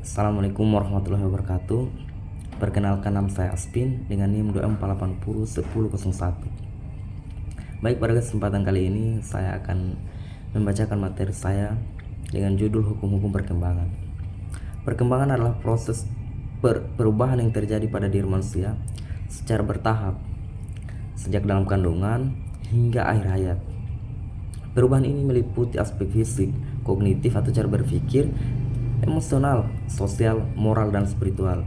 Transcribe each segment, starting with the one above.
Assalamualaikum warahmatullahi wabarakatuh. Perkenalkan, nama saya Aspin dengan NIM 24801001. Baik, pada kesempatan kali ini saya akan membacakan materi saya dengan judul hukum-hukum perkembangan. Perkembangan adalah proses perubahan yang terjadi pada diri manusia secara bertahap sejak dalam kandungan hingga akhir hayat. Perubahan ini meliputi aspek fisik, kognitif atau cara berpikir, emosional, sosial, moral, dan spiritual.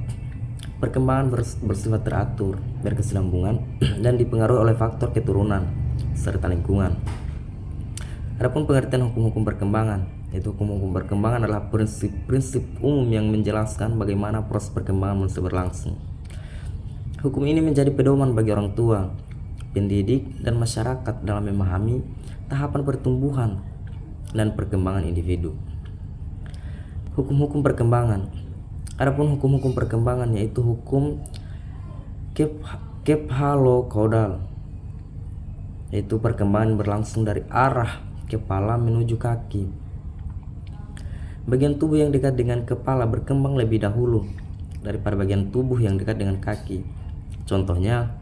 Perkembangan bersifat teratur, berkesinambungan, dan dipengaruhi oleh faktor keturunan serta lingkungan. Adapun pengertian hukum-hukum perkembangan, yaitu hukum-hukum perkembangan adalah prinsip-prinsip umum yang menjelaskan bagaimana proses perkembangan manusia berlangsung. Hukum ini menjadi pedoman bagi orang tua, pendidik, dan masyarakat dalam memahami tahapan pertumbuhan dan perkembangan individu. Hukum-hukum perkembangan. Adapun hukum-hukum perkembangan yaitu hukum kephalokaudal, yaitu perkembangan berlangsung dari arah kepala menuju kaki. Bagian tubuh yang dekat dengan kepala berkembang lebih dahulu daripada bagian tubuh yang dekat dengan kaki. Contohnya,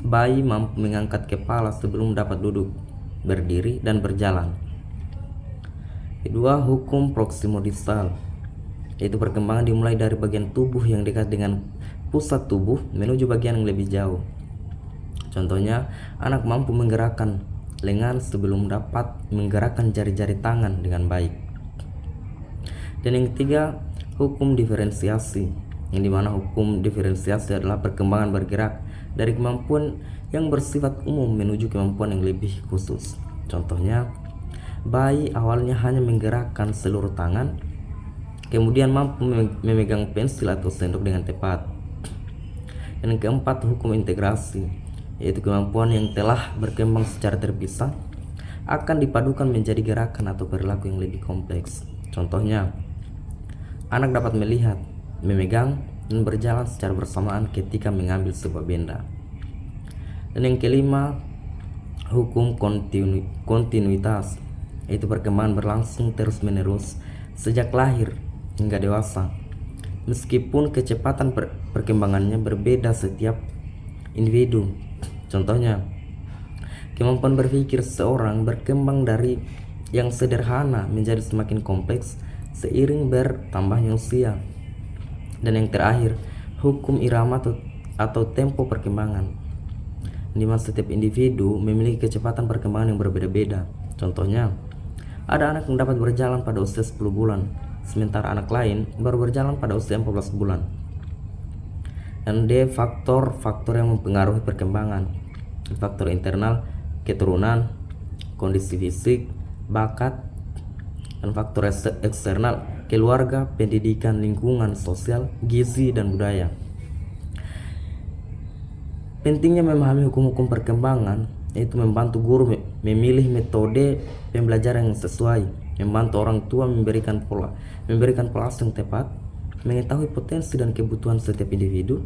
bayi mampu mengangkat kepala sebelum dapat duduk, berdiri, dan berjalan. Kedua, hukum proksimodistal, yaitu perkembangan dimulai dari bagian tubuh yang dekat dengan pusat tubuh menuju bagian yang lebih jauh. Contohnya, anak mampu menggerakkan lengan sebelum dapat menggerakkan jari-jari tangan dengan baik. Dan yang ketiga, hukum diferensiasi, yang dimana hukum diferensiasi adalah perkembangan bergerak dari kemampuan yang bersifat umum menuju kemampuan yang lebih khusus. Contohnya, bayi awalnya hanya menggerakkan seluruh tangan, kemudian mampu memegang pensil atau sendok dengan tepat. Dan yang keempat, hukum integrasi, yaitu kemampuan yang telah berkembang secara terpisah akan dipadukan menjadi gerakan atau perilaku yang lebih kompleks. Contohnya, anak dapat melihat, memegang, dan berjalan secara bersamaan ketika mengambil sebuah benda. Dan yang kelima, hukum kontinuitas, yaitu perkembangan berlangsung terus-menerus sejak lahir hingga dewasa, meskipun kecepatan perkembangannya berbeda setiap individu. Contohnya, kemampuan berpikir seseorang berkembang dari yang sederhana menjadi semakin kompleks seiring bertambahnya usia. Dan yang terakhir, hukum irama atau tempo perkembangan, di mana setiap individu memiliki kecepatan perkembangan yang berbeda-beda. Contohnya, ada anak yang dapat berjalan pada usia 10 bulan, sementara anak lain baru berjalan pada usia 14 bulan. Dan D, faktor-faktor yang mempengaruhi perkembangan. Faktor internal, keturunan, kondisi fisik, bakat, dan faktor eksternal, keluarga, pendidikan, lingkungan, sosial, gizi, dan budaya. Pentingnya memahami hukum-hukum perkembangan, yaitu membantu guru memilih metode pembelajaran yang sesuai, membantu orang tua memberikan pola asuh yang tepat, mengetahui potensi dan kebutuhan setiap individu,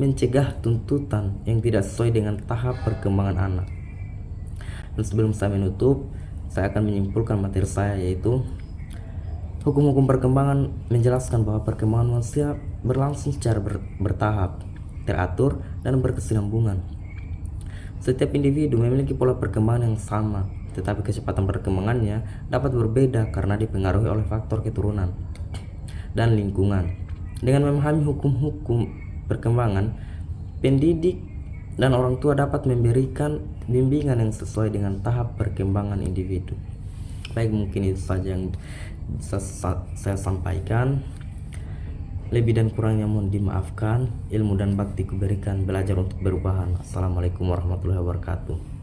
mencegah tuntutan yang tidak sesuai dengan tahap perkembangan anak. Dan sebelum saya menutup, saya akan menyimpulkan materi saya, yaitu hukum-hukum perkembangan menjelaskan bahwa perkembangan manusia berlangsung secara bertahap, teratur, dan berkesinambungan. Setiap individu memiliki pola perkembangan yang sama, tetapi kecepatan perkembangannya dapat berbeda karena dipengaruhi oleh faktor keturunan dan lingkungan. Dengan memahami hukum-hukum perkembangan, pendidik dan orang tua dapat memberikan bimbingan yang sesuai dengan tahap perkembangan individu. Baik, mungkin itu saja yang bisa saya sampaikan. Lebih dan kurangnya mohon dimaafkan. Ilmu dan bakti kuberikan, belajar untuk berubah. Assalamualaikum warahmatullahi wabarakatuh.